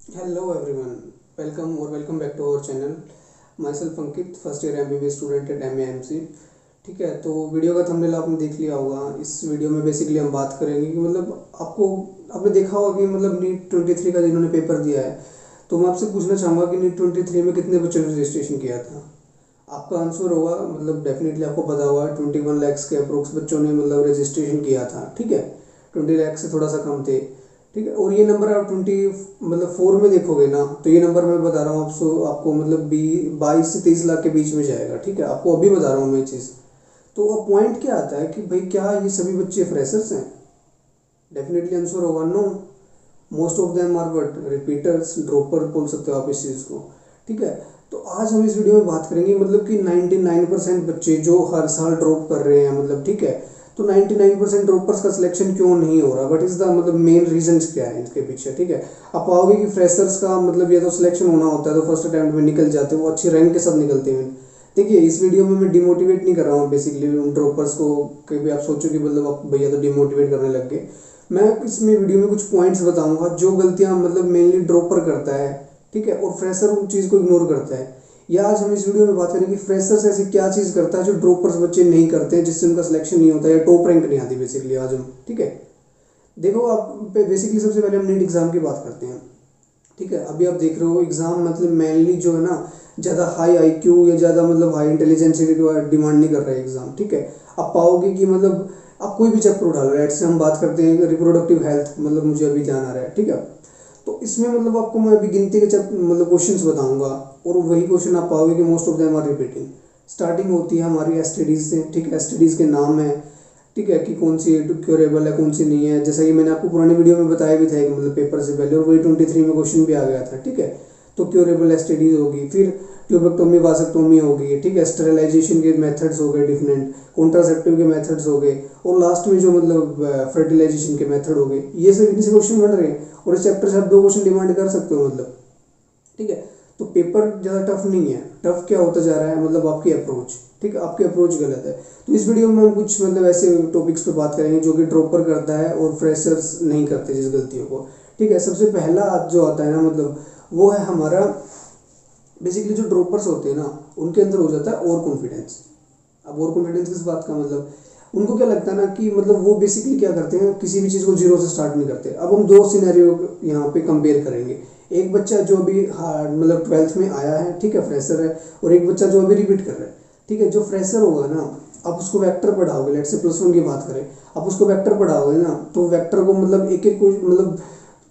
Hello everyone, welcome back to our channel. Myself Ankit, first year MBBS student at MAMC। ठीक है, तो video का thumbnail आपने देख लिया होगा। इस वीडियो में बेसिकली हम बात करेंगे कि आपने देखा होगा कि नीट 23 का जिन्होंने पेपर दिया है, तो मैं आपसे पूछना चाहूँगा कि नीट 23 में कितने बच्चों ने रजिस्ट्रेशन किया था। आपका आंसर होगा डेफिनेटली आपको पता होगा 21 लैक्स के अप्रोक्स बच्चों ने रजिस्ट्रेशन किया था। ठीक है, 20 लाख से थोड़ा सा कम थे। ठीक है, और ये नंबर आप 4 में देखोगे ना, तो ये नंबर मैं बता रहा हूँ आपको 22 से 23 लाख के बीच में जाएगा। ठीक है, आपको अभी बता रहा हूँ मैं ये चीज़। तो अब पॉइंट क्या आता है कि भाई क्या ये सभी बच्चे फ्रेशर्स हैं? डेफिनेटली आंसर होगा no. Most of them are but repeaters, dropper बोल सकते हो आप इस चीज़ को। ठीक है, तो आज हम इस वीडियो में बात करेंगे कि 99% बच्चे जो हर साल ड्रॉप कर रहे हैं, ठीक है, तो 99% ड्रॉपर्स का सिलेक्शन क्यों नहीं हो रहा, but is the main reason क्या है इसके पीछे। ठीक है, आप पाओगे कि फ्रेशर्स का ये तो सिलेक्शन होना होता है तो फर्स्ट अटैम्प्ट में निकल जाते हैं, वो अच्छी रैंक के साथ निकलते हैं। देखिए, इस वीडियो में मैं डिमोटिवेट नहीं कर रहा हूँ बेसिकली उन ड्रॉपर्स को, कभी आप सोचो कि आप भैया तो डिमोटिवेट करने लग गए। मैं इसमें वीडियो में कुछ पॉइंट्स बताऊंगा जो गलतियां मेनली ड्रॉपर करता है। ठीक है, और फ्रेशर उन चीज़ को इग्नोर करता है। या आज हम इस वीडियो में बात करेंगे कि फ्रेशर्स ऐसी क्या चीज़ करता है जो ड्रॉपर्स बच्चे नहीं करते हैं, जिससे उनका सिलेक्शन नहीं होता या टॉप रैंक नहीं आती बेसिकली आज हम। ठीक है, देखो आप बेसिकली सबसे पहले हम नीट एग्जाम की बात करते हैं। ठीक है, अभी आप देख रहे हो एग्जाम मेनली जो है ना, ज़्यादा हाई IQ या ज़्यादा हाई इंटेलिजेंस की डिमांड नहीं कर रहा है एग्जाम। ठीक है, आप पाओगे कि आप कोई भी चैप्टर उठा लो, लेट से हम बात करते हैं रिप्रोडक्टिव हेल्थ, मुझे अभी ध्यान आ रहा है। ठीक है, तो इसमें आपको मैं अभी गिनती के क्वेश्चंस बताऊंगा, और वही क्वेश्चन आप पाओगे कि most of them are repeating. Starting होती है हमारी STDs से। ठीक है, STDs के नाम है, ठीक है, कि कौन सी क्योरेबल है कौन सी नहीं है, जैसा कि मैंने आपको पुरानी वीडियो में बताया भी था कि पेपर से पहले, और वही 23 में क्वेश्चन भी आ गया था। ठीक है, तो क्योरेबल STDs होगी, फिर ट्यूबेक्टोमी वासेक्टोमी होगी। ठीक है, स्टेरिलाइजेशन के मेथड्स हो गए डिफरेंट, कॉन्ट्रासेप्टिव के मेथड्स हो गए, और लास्ट में जो फर्टिलाइजेशन के मेथड हो गए। ये सब इनसे क्वेश्चन बन रहे हैं, और इस चैप्टर से आप 2 क्वेश्चन डिमांड कर सकते हो ठीक है, तो पेपर ज़्यादा टफ नहीं है। टफ क्या होता जा रहा है, आपकी अप्रोच। ठीक है, आपकी अप्रोच गलत है। तो इस वीडियो में हम कुछ ऐसे टॉपिक्स पे बात करेंगे जो कि ड्रॉपर करता है और फ्रेशर्स नहीं करते जिस गलतियों को। ठीक है, सबसे पहला जो आता है ना, वो है हमारा बेसिकली जो ड्रॉपर्स होते हैं ना, उनके अंदर हो जाता है ओवर कॉन्फिडेंस। अब ओवर कॉन्फिडेंस किस बात का, उनको क्या लगता है ना कि वो बेसिकली क्या करते हैं, किसी भी चीज़ को जीरो से स्टार्ट नहीं करते। अब हम 2 सिनेरियो यहाँ पे कंपेयर करेंगे। एक बच्चा जो अभी 12th में आया है, ठीक है, फ्रेशर है, और एक बच्चा जो अभी रिपीट कर रहा है। ठीक है, जो फ्रेशर होगा ना, आप उसको वेक्टर पढ़ाओगे, लेट से +1 की बात करें, आप उसको वेक्टर पढ़ाओगे ना, तो वेक्टर को एक एक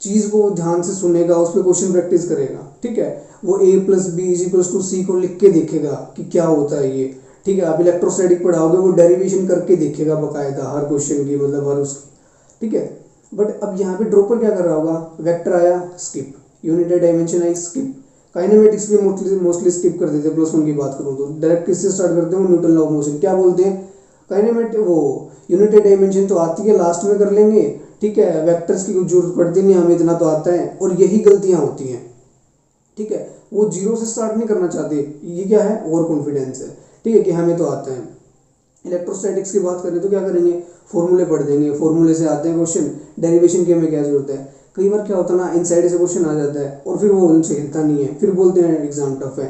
चीज़ को ध्यान से सुनेगा, उस पर क्वेश्चन प्रैक्टिस करेगा। ठीक है, वो A+B=2C को लिख के देखेगा कि क्या होता है ये। ठीक है, आप इलेक्ट्रोस्टैटिक पढ़ाओगे, वो डेरिवेशन करके देखेगा बकायदा हर क्वेश्चन की, हर उसकी। ठीक है, बट अब यहाँ पे ड्रॉपर क्या कर रहा होगा, वेक्टर आया skip, united dimension I skip, kinematics भी मोस्टली स्किप कर देते हैं। +1 की बात करूँ तो डायरेक्ट किससे स्टार्ट करते हैं, न्यूटन लॉ ऑफ मोशन। क्या बोलते हैं, काइनेमेटिक वो यूनिटेड डायमेंशन तो आती है, लास्ट में कर लेंगे। ठीक है, वेक्टर्स की कुछ जरूरत पड़ती नहीं, हमें इतना तो आता है, और यही गलतियां होती हैं। ठीक है, वो जीरो से स्टार्ट नहीं करना चाहते, ये क्या है, ओवर कॉन्फिडेंस है। ठीक है, कि हमें तो आता है। इलेक्ट्रोस्टैटिक्स की बात करें तो क्या करेंगे, फॉर्मूले पढ़ देंगे, फॉर्मूले से आते हैं क्वेश्चन, डेरिवेशन की हमें क्या जरूरत है। कई बार क्या होता है ना, इनसाइड से क्वेश्चन आ जाता है और फिर वो उनसे हिलता नहीं है, फिर बोलते हैं एग्जाम टफ है।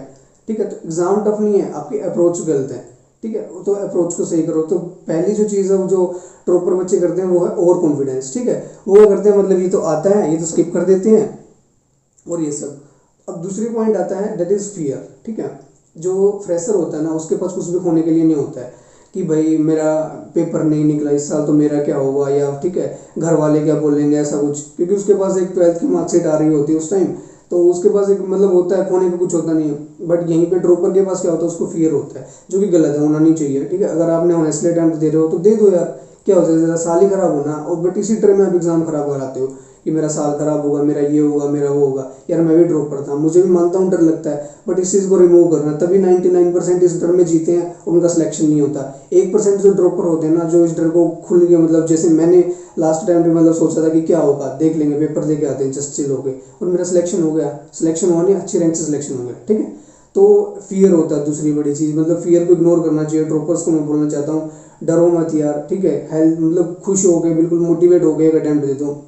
ठीक है, तो एग्जाम टफ नहीं है, आपकी अप्रोच गलत है। ठीक है, तो अप्रोच को सही करो। तो पहली जो चीज़ है जो प्रॉपर बच्चे करते हैं वो है ओवर कॉन्फिडेंस। ठीक है, वो क्या करते हैं, ये तो आता है, ये तो स्किप कर देते हैं, और ये सब। अब दूसरी पॉइंट आता है, दैट इज फियर। ठीक है, जो फ्रेशर होता है ना, उसके पास कुछ भी खोने के लिए नहीं होता है कि भाई मेरा पेपर नहीं निकला इस साल तो मेरा क्या होगा, या ठीक है घर वाले क्या बोलेंगे, ऐसा कुछ। क्योंकि उसके पास एक 12th की मार्कशीट आ रही होती है उस टाइम, तो उसके पास एक होता है, खोने को कुछ होता नहीं है। बट यहीं पे ड्रॉपर के पास क्या होता है, उसको फियर होता है, जो कि गलत है, होना नहीं चाहिए। ठीक है, अगर आपने ऑनेस्टली अटेम्प्ट दे रहे हो तो दे दो यार, क्या होता है, ज़रा साल ही खराब होना, और बट इसी तरह में आप एग्जाम खराब कराते हो कि मेरा साल खराब होगा, मेरा ये होगा, मेरा वो होगा। यार मैं भी ड्रॉप करता हूँ, मुझे भी मानता हूँ डर लगता है, बट इस चीज़ को रिमूव करना, तभी 99% इस डर में जीते हैं, उनका सिलेक्शन नहीं होता। 1% जो ड्रॉपर होते हैं ना, जो इस डर को खुल के जैसे मैंने लास्ट टाइम पे सोचा था कि क्या होगा, देख लेंगे, पेपर दे के आते हैं, जस्ट चिल हो गए, और मेरा सिलेक्शन हो गया। सिलेक्शन हुआ नहीं, अच्छी रैंक से सिलेक्शन हो गया। ठीक है, तो फियर होता है दूसरी बड़ी चीज़, फियर को इग्नोर करना चाहिए। ड्रॉपर्स को मैं बोलना चाहता हूँ, डरो मत यार। ठीक है, हेल्थ खुश हो गए, बिल्कुल मोटिवेट हो गए, एक अटैम्प्ट दे दो।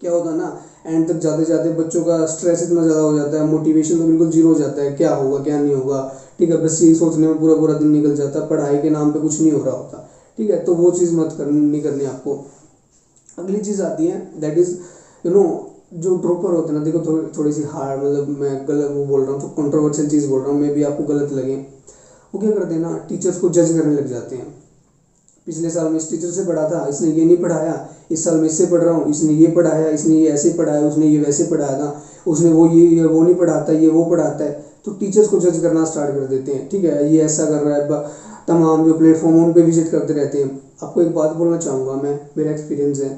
क्या होता है ना, एंड तक जाते जाते बच्चों का स्ट्रेस इतना ज़्यादा हो जाता है, मोटिवेशन तो बिल्कुल जीरो हो जाता है, क्या होगा क्या नहीं होगा, ठीक है, बस यही सोचने में पूरा पूरा दिन निकल जाता है, पढ़ाई के नाम पे कुछ नहीं हो रहा होता, ठीक है। तो वो चीज़ मत करनी, नहीं करनी आपको। अगली चीज़ आती है दैट इज़ यू नो जो ड्रॉपर होते हैं ना, देखो थोड़ी सी हार्ड, मतलब मैं गलत वो बोल रहा हूँ, तो कंट्रोवर्शियल चीज़ बोल रहा हूँ, मे भी आपको गलत लगे। वो क्या करते हैं ना, टीचर्स को जज करने लग जाते हैं। पिछले साल मैं इस टीचर से पढ़ा था, इसने ये नहीं पढ़ाया, इस साल मैं इससे पढ़ रहा हूँ, इसने ये पढ़ाया, इसने ये ऐसे पढ़ाया, उसने ये वैसे पढ़ाया था, उसने वो ये वो नहीं पढ़ाता, ये वो पढ़ाता है। तो टीचर्स को जज करना स्टार्ट कर देते हैं, ठीक है, ये ऐसा कर रहा है। तमाम जो प्लेटफॉर्म उन पे विजिट करते रहते हैं। आपको एक बात बोलना चाहूँगा मैं, मेरा एक्सपीरियंस है,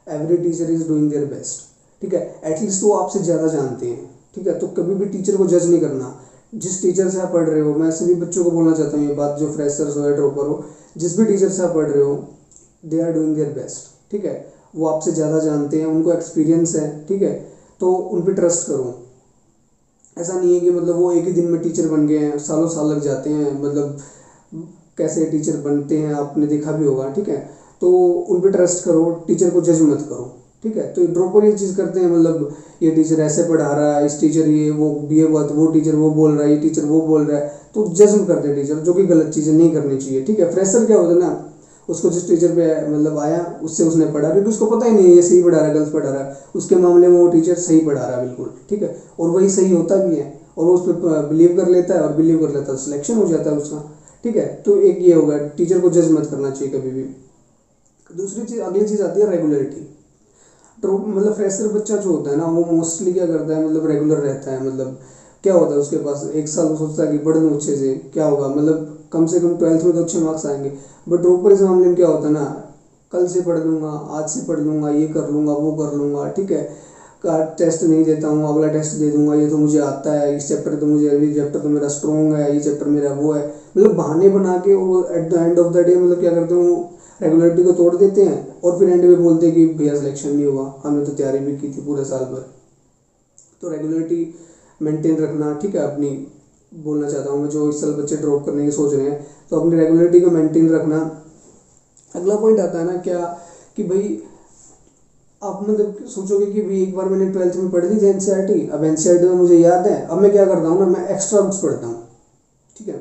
every teacher is doing their best, ठीक है, एटलीस्ट वो आपसे ज़्यादा जानते हैं, ठीक है। तो कभी भी टीचर को जज नहीं करना। जिस टीचर से आप पढ़ रहे हो, मैं सभी बच्चों को बोलना चाहता हूँ ये बात, जो फ्रेशर्स हो या ड्रॉपर हो, जिस भी टीचर से आप पढ़ रहे हो, they are doing their best, ठीक है। वो आपसे ज़्यादा जानते हैं, उनको एक्सपीरियंस है, ठीक है, तो उन पर ट्रस्ट करो। ऐसा नहीं है कि मतलब वो एक ही दिन में टीचर बन गए हैं, सालों साल लग जाते हैं, मतलब कैसे टीचर बनते हैं आपने देखा भी होगा, ठीक है। तो उन पर ट्रस्ट करो, टीचर को जज मत करो, ठीक है। तो ड्रॉपर ये चीज़ करते हैं, मतलब ये टीचर ऐसे पढ़ा रहा है, इस टीचर ये बात, वो टीचर वो बोल रहा है, ये टीचर वो बोल रहा है, तो जज्म करते हैं टीचर, जो कि गलत चीज़ें नहीं करनी चाहिए, ठीक है। फ्रेशर क्या होता है ना, उसको जिस टीचर पे मतलब आया उससे उसने पढ़ा, क्योंकि उसको पता ही नहीं है ये सही पढ़ा रहा है गलत पढ़ा रहा है, उसके मामले में वो टीचर सही पढ़ा रहा है बिल्कुल, ठीक है, और वही सही होता भी है, और वो उस पर बिलीव कर लेता है, और बिलीव कर लेता है, सिलेक्शन हो जाता है उसका, ठीक है। तो एक ये होगा, टीचर को जज मत करना चाहिए कभी भी। दूसरी चीज़, अगली चीज़ आती है रेगुलरिटी। तो मतलब फ्रेशर बच्चा जो होता है ना, वो मोस्टली क्या करता है, मतलब रेगुलर रहता है, मतलब क्या होता है उसके पास, एक साल वो सोचता है कि पढ़ लूँ अच्छे से, क्या होगा, मतलब कम से कम 12th में तो अच्छे मार्क्स आएंगे। बट ड्रॉपर इस मामले में क्या होता है ना, कल से पढ़ लूँगा, आज से पढ़ लूँगा, ये कर लूँगा, वो कर लूँगा, ठीक है, का टेस्ट नहीं देता हूँ, अगला टेस्ट दे दूंगा, ये तो मुझे आता है, इस चैप्टर तो मुझे, ये चैप्टर तो मेरा स्ट्रॉन्ग है, ये चैप्टर मेरा वो है, मतलब बहाने बना के वो at the end of the day मतलब क्या करते हैं, रेगुलरिटी को तोड़ देते हैं, और फिर एंड में बोलते हैं कि भैया सिलेक्शन नहीं हुआ, हमने तो तैयारी भी की थी पूरे साल भर। तो रेगुलरिटी मेंटेन रखना, ठीक है, अपनी बोलना चाहता हूँ मैं, जो इस साल बच्चे ड्रॉप करने की सोच रहे हैं, तो अपनी रेगुलरिटी को मेंटेन रखना। अगला पॉइंट आता है ना क्या, कि भाई आप मतलब सोचोगे कि भाई एक बार मैंने 12th में पढ़ी थी एनसीईआरटी, अब एनसीईआरटी में मुझे याद है, अब मैं क्या करता हूँ ना, मैं एक्स्ट्रा बुक्स पढ़ता हूँ, ठीक है।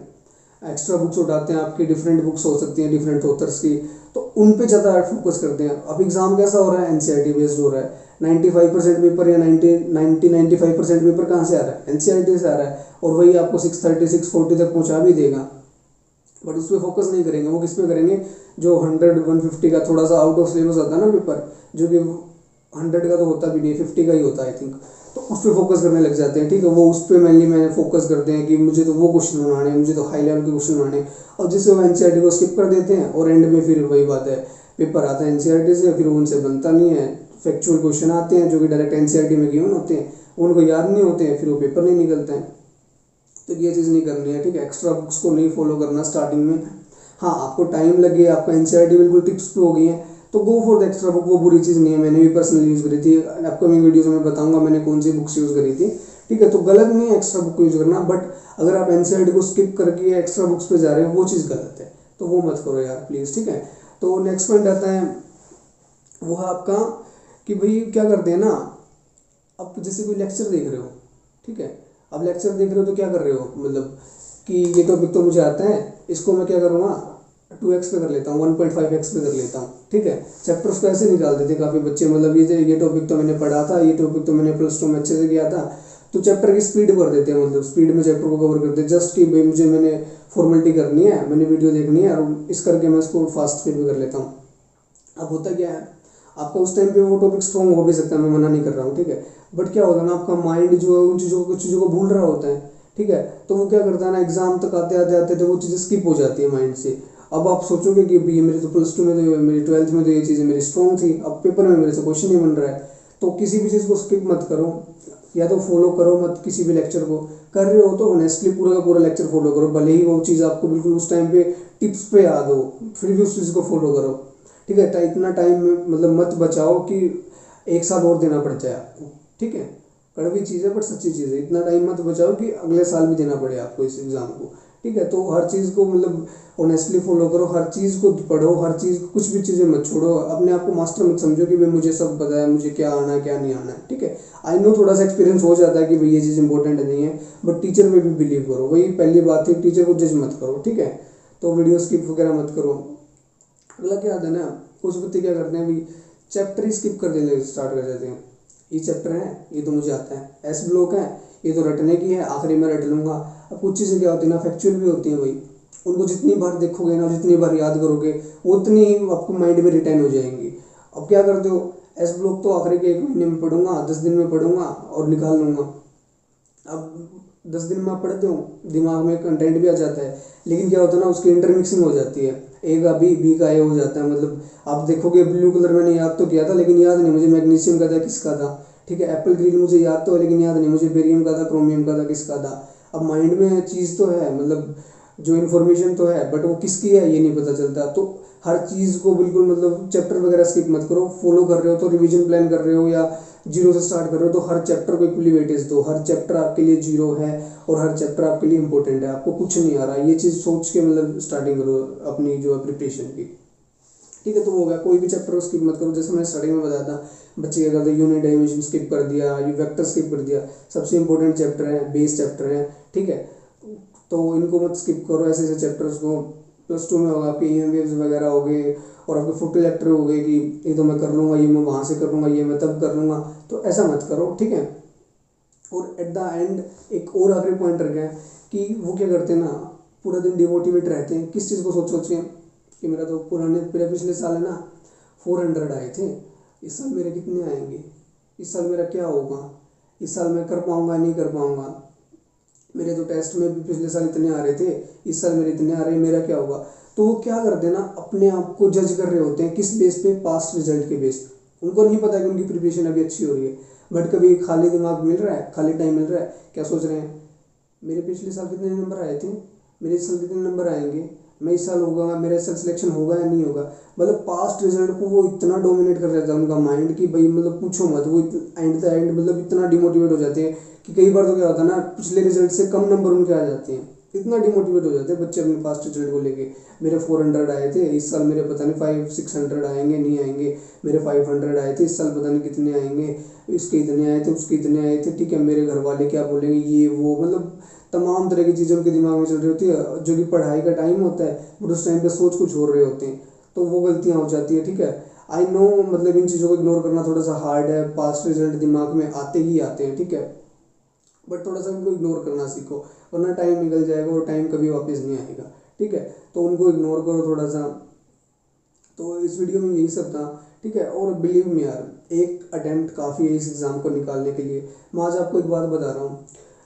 एक्स्ट्रा बुक्स उठाते हैं, आपकी डिफरेंट बुक्स हो सकती हैं डिफरेंट ऑथर्स की, तो उन पे ज़्यादा फोकस करते हैं। अब एग्जाम कैसा हो रहा है, एनसीईआरटी बेस्ड हो रहा है, 95% पेपर या 95% पेपर कहाँ से आ रहा है, एनसीईआरटी से आ रहा है, और वही आपको 630 640 तक पहुँचा भी देगा। बट उस पर फोकस नहीं करेंगे, वो किस पे करेंगे, जो 100 150 का थोड़ा सा आउट ऑफ सिलेबस आता है ना पेपर, जो कि 100 का तो होता भी नहीं, 50 का ही होता है आई थिंक, तो उस पर फोकस करने लग जाते हैं, ठीक है। वो उस पर मेनली मैंने फोकस करते हैं कि मुझे तो वो क्वेश्चन बनाने हैं, मुझे तो हाई लेवल के क्वेश्चन बनाने हैं, और जिससे वो एनसीईआरटी को स्किप कर देते हैं, और एंड में फिर वही बात है, पेपर आता है एनसीईआरटी से, फिर उनसे बनता नहीं है, फैक्चुअल क्वेश्चन आते हैं जो कि डायरेक्ट एनसीईआरटी में गिवन होते हैं, उनको याद नहीं होते हैं, फिर वो पेपर नहीं निकलते हैं। तो ये चीज़ नहीं करनी है, ठीक है। एक्स्ट्रा बुक्स को नहीं फॉलो करना स्टार्टिंग में। हाँ, आपको टाइम लगे, आपका एनसीईआरटी बिल्कुल टिप्स पे हो गई है, तो go for the extra book, वो बुरी चीज़ नहीं है। मैंने भी पर्सनली यूज़ करी थी, अपकमिंग वीडियोस में बताऊंगा मैंने कौन सी बुक्स यूज़ करी थी, ठीक है। तो गलत नहीं है एक्स्ट्रा बुक को यूज़ करना, बट अगर आप एनसीईआरटी को स्किप करके एक्स्ट्रा बुक्स पे जा रहे हो, वो चीज़ गलत है, तो वो मत करो यार प्लीज़, ठीक है। तो नेक्स्ट पॉइंट आता है, वो है आपका कि भाई क्या करते हैं ना, अब जैसे कोई लेक्चर देख रहे हो, ठीक है, अब लेक्चर देख रहे हो तो क्या कर रहे हो, मतलब कि ये टॉपिक तो मुझे आता है, इसको मैं क्या करूँगा 2x पे कर लेता हूँ, 1.5x पे कर लेता हूँ, ठीक है। चैप्टर्स को ऐसे निकाल देते काफ़ी बच्चे, मतलब ये टॉपिक तो मैंने पढ़ा था, ये टॉपिक तो मैंने +2 में अच्छे से किया था, तो चैप्टर की स्पीड कर देते हैं, मतलब स्पीड में चैप्टर को कवर करते हैं, जस्ट कि भाई मैंने फॉर्मेलिटी करनी है, मैंने वीडियो देखनी है, और इस करके मैं इसको फास्ट स्पीड में कर लेता हूँ। अब होता क्या है, आपका उस टाइम पे वो टॉपिक स्ट्रॉन्ग हो भी सकता है, मैं मना नहीं कर रहा हूँ, ठीक है, बट क्या होता है ना, आपका माइंड जो है उन चीज़ों कुछ चीज़ों को भूल रहा होता है, ठीक है। तो वो क्या करता है ना, एग्जाम तक आते आते आते तो वो चीज़ें स्किप हो जाती है माइंड से। अब आप सोचोगे कि भाई मेरे तो +2 में तो, मेरी 12th में तो ये चीज़ें मेरी स्ट्रॉन्ग थी, अब पेपर में मेरे से क्वेश्चन नहीं बन रहा है। तो किसी भी चीज़ को स्किप मत करो, या तो फॉलो करो मत, किसी भी लेक्चर को कर रहे हो तो ऑनेस्टली पूरा का पूरा लेक्चर फॉलो करो, भले ही वो चीज़ आपको बिल्कुल उस टाइम पे टिप्स पे याद हो, फिर भी उस चीज़ को फॉलो करो, ठीक है। इतना टाइम मतलब मत बचाओ कि 1 साल और देना पड़ जाए आपको, ठीक है। कड़वी चीज़ है बट सच्ची चीज़ है, इतना टाइम मत बचाओ कि अगले साल भी देना पड़े आपको इस एग्ज़ाम को, ठीक है। तो हर चीज़ को मतलब ऑनेस्टली फॉलो करो, हर चीज़ को पढ़ो, हर चीज़ कुछ भी चीज़ें मत छोड़ो, अपने आप को मास्टर मत समझो कि भाई मुझे सब पता है, मुझे क्या आना है क्या नहीं आना है, ठीक है। आई नो थोड़ा सा एक्सपीरियंस हो जाता है कि भाई ये चीज़ इंपॉर्टेंट नहीं है, बट टीचर पे भी बिलीव करो, वही पहली बात है, टीचर को जज मत करो, ठीक है। तो वीडियो स्किप वगैरह मत करो। अगला क्या आता है ना, कुछ बच्चे क्या करते हैं भाई, चैप्टर ही स्किप कर देने स्टार्ट कर देते हैं। ये चैप्टर है, ये तो मुझे आता है, एस ब्लॉक है, ये तो रटने की है, आखिरी में रट लूँगा। अब कुछ चीज़ें क्या होती है ना, फैक्चुअल भी होती हैं भाई, उनको जितनी बार देखोगे ना, जितनी बार याद करोगे, उतनी ही आपको माइंड में रिटेन हो जाएंगी। अब क्या करते हो, एस ब्लॉक तो आखिरी के 1 महीने में पढ़ूंगा, 10 दिन में पढ़ूंगा और निकाल लूँगा। अब 10 दिन में आप पढ़ते हो, दिमाग में कंटेंट भी आ जाता है, लेकिन क्या होता है ना, उसकी इंटरमिक्सिंग हो जाती है, ए का बी का ए हो जाता है। मतलब आप देखोगे ब्लू कलर मैंने याद तो किया था, लेकिन याद नहीं मुझे मैग्नीशियम का था किसका था, ठीक है। एप्पल ग्रीन मुझे याद तो है, लेकिन याद नहीं मुझे बेरियम का था, क्रोमियम का था, किसका था। अब माइंड में चीज़ तो है, मतलब जो इन्फॉर्मेशन तो है, बट वो किसकी है ये नहीं पता चलता। तो हर चीज़ को बिल्कुल मतलब चैप्टर वगैरह स्किप मत करो। फॉलो कर रहे हो तो रिवीजन प्लान कर रहे हो या जीरो से स्टार्ट कर रहे हो, तो हर चैप्टर को इक्वली वेटेज दो। हर चैप्टर आपके लिए जीरो है और हर चैप्टर आपके लिए इंपॉर्टेंट है। आपको कुछ नहीं आ रहा, ये चीज़ सोच के मतलब स्टार्टिंग करो अपनी जो है प्रिपरेशन की, ठीक है। तो वो हो गया, कोई भी चैप्टर को स्किप मत करो। जैसे मैंने स्टार्टिंग में बताया था, बच्चे क्या करते हैं, यूनिट डायमेंशन स्किप कर दिया, ये वेक्टर स्किप कर दिया। सबसे इंपॉर्टेंट चैप्टर है, बेस चैप्टर है, ठीक है। तो इनको मत स्किप करो, ऐसे ऐसे चैप्टर्स को। +2 में होगा आपके EM वेव्स वगैरह हो गए, और आपके फोटो लेक्टर हो गए कि ये तो मैं कर लूँगा, ये मैं वहाँ से कर लूँगा, ये मैं तब कर लूँगा। तो ऐसा मत करो, ठीक है। और एट द एंड एक और आखिरी पॉइंट रह गया कि वो क्या करते हैं ना, पूरा दिन डिमोटिवेट रहते हैं, किस चीज़ को सोच सोच के कि मेरा तो पिछले साल है ना 400 आए थे, इस साल मेरे कितने आएंगे, इस साल मेरा क्या होगा, इस साल मैं कर पाऊँगा नहीं कर पाऊँगा, मेरे तो टेस्ट में भी पिछले साल इतने आ रहे थे, इस साल मेरे इतने आ रहे हैं, मेरा क्या होगा। तो वो क्या करते हैं ना, अपने आप को जज कर रहे होते हैं, किस बेस पे, पास्ट रिजल्ट के बेस पे। उनको नहीं पता कि उनकी प्रिपरेशन अभी अच्छी हो रही है, बट कभी खाली दिमाग मिल रहा है, खाली टाइम मिल रहा है, क्या सोच रहे हैं, मेरे पिछले साल कितने नंबर आए थे, मेरे इस साल कितने नंबर आएंगे, मैं इस साल होगा, मेरा इस साल सिलेक्शन होगा या नहीं होगा। मतलब पास्ट रिजल्ट को वो इतना डोमिनेट कर रहा था उनका माइंड कि भाई मतलब पूछो मत, वो एंड द एंड मतलब इतना डिमोटिवेट हो जाते हैं कि कई बार तो क्या होता है ना, पिछले रिजल्ट से कम नंबर उनके आ जाते हैं। इतना डिमोटिवेट हो जाते हैं बच्चे अपने पास्ट रिजल्ट को लेके, मेरे 400 आए थे, इस साल मेरे पता नहीं 500-600 आएंगे नहीं आएंगे, मेरे 500 आए थे, इस साल पता नहीं कितने आएंगे, इसके इतने आए थे, उसके इतने आए थे, ठीक है। मेरे घर वाले क्या बोलेंगे, ये वो, मतलब तमाम तरह की चीज़ें उनके दिमाग में चल रही होती है, जो कि पढ़ाई का टाइम होता है, बट उस टाइम पे सोच कुछ हो रहे होते हैं, तो वो गलतियाँ हो जाती है, ठीक है। आई नो मतलब इन चीज़ों को इग्नोर करना थोड़ा सा हार्ड है, पास्ट रिजल्ट दिमाग में आते ही आते हैं, ठीक है, बट थोड़ा सा उनको इग्नोर करना सीखो, वरना टाइम निकल जाएगा और टाइम कभी वापस नहीं आएगा, ठीक है। तो उनको इग्नोर करो थोड़ा सा। तो इस वीडियो में यही सब था, ठीक है। और बिलीव मी यार, एक अटेम्प्ट काफ़ी है इस एग्ज़ाम को निकालने के लिए। मैं आज आपको एक बात बता रहा हूँ,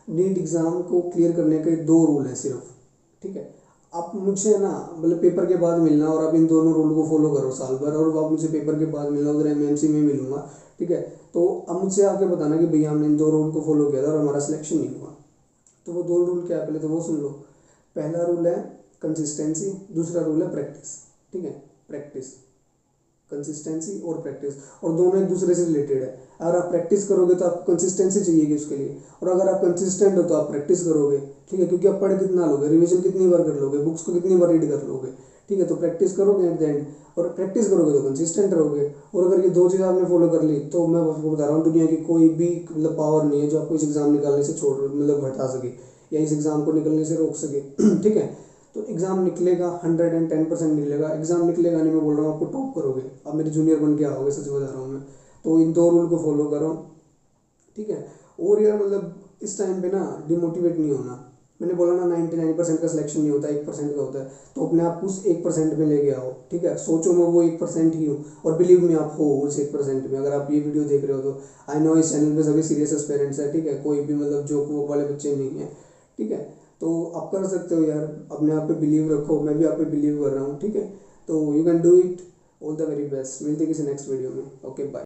नीट एग्ज़ाम को क्लियर करने के 2 रूल हैं सिर्फ, ठीक है। आप मुझसे ना मतलब पेपर के बाद मिलना, और आप इन दोनों रूल को फॉलो करो साल भर, और आप मुझसे पेपर के बाद मिलना, उधर MMC में मिलूंगा, ठीक है। तो अब मुझसे आके बताना कि भैया हमने इन 2 रूल को फॉलो किया था और हमारा सिलेक्शन नहीं हुआ। तो वो 2 रूल क्या है, पहले तो वो सुन लो। पहला रूल है कंसिस्टेंसी, दूसरा रूल है प्रैक्टिस, ठीक है। प्रैक्टिस, कंसिस्टेंसी और प्रैक्टिस, और दोनों एक दूसरे से रिलेटेड है। अगर आप प्रैक्टिस करोगे तो आपको कंसिस्टेंसी चाहिएगी उसके लिए, और अगर आप कंसिस्टेंट हो तो आप प्रैक्टिस करोगे, ठीक है। क्योंकि आप पढ़ कितना लोगे, रिवीजन कितनी बार कर लोगे, बुक्स को कितनी बार रीड कर लोगे, ठीक है। तो प्रैक्टिस करोगे एट द एंड, और प्रैक्टिस करोगे तो कंसिस्टेंट रहोगे। और अगर ये 2 चीज़ आपने फॉलो कर ली, तो मैं आपको बता रहा हूँ, दुनिया की कोई भी मतलब पावर नहीं है जो आपको इस एग्ज़ाम निकालने से छोड़ मतलब हटा सके, या इस एग्ज़ाम को निकलने से रोक सके, ठीक है। तो एग्ज़ाम निकलेगा, 110% निकलेगा, एग्ज़ाम निकलेगा नहीं, मैं बोल रहा हूँ आपको टॉप करोगे, अब मेरे जूनियर बन के आओगे, सच बता रहा हूँ मैं। तो इन 2 रूल को फॉलो करो, ठीक है। और यार मतलब इस टाइम पे ना डिमोटिवेट नहीं होना। मैंने बोला ना 99% का सिलेक्शन नहीं होता, 1% का होता है। तो अपने आप उस 1% में लेके आओ, ठीक है। सोचो मैं वो 1% ही हूँ, और बिलीव में आप हो उस 1% में। अगर आप ये वीडियो देख रहे हो तो आई नो इस चैनल पे सभी सीरियस एस्पिरेंट्स है, ठीक है, कोई भी मतलब जोक वोक वाले बच्चे नहीं है, ठीक है। तो आप कर सकते हो यार, अपने आप पे बिलीव रखो, मैं भी आप पे बिलीव कर रहा हूँ, ठीक है। तो you can do it, all the very best. मिलते किसी नेक्स्ट वीडियो में, ओके बाय।